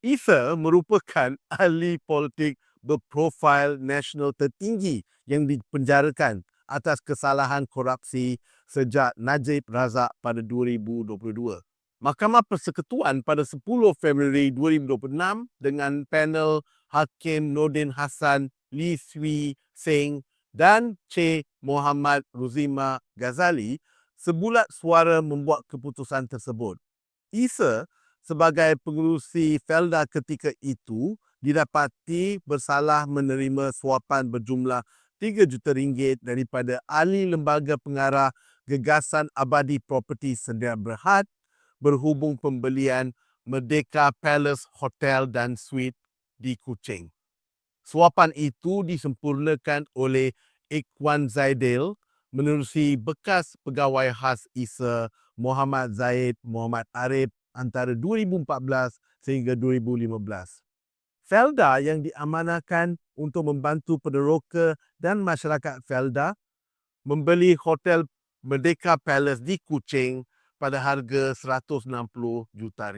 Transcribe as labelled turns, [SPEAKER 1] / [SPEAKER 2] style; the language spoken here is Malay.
[SPEAKER 1] Isa merupakan ahli politik berprofil nasional tertinggi yang dipenjarakan atas kesalahan korupsi sejak Najib Razak pada 2022. Mahkamah Persekutuan pada 10 Februari 2026 dengan panel Hakim Nordin Hassan, Lee Swee Seng dan C. Muhammad Ruzima Ghazali sebulat suara membuat keputusan tersebut. Isa sebagai pengerusi Felda ketika itu didapati bersalah menerima suapan berjumlah RM3 juta daripada ahli lembaga pengarah gagasan abadi properti Sedia Berhad berhubung pembelian Merdeka Palace Hotel dan Suite di Kuching. Suapan itu disempurnakan oleh Ikhwan Zaidil menerusi bekas pegawai khas Isa Muhammad Zaid Muhammad Arif antara 2014 sehingga 2015. Felda yang diamanahkan untuk membantu peneroka dan masyarakat Felda membeli hotel Merdeka Palace di Kuching pada harga RM160 juta.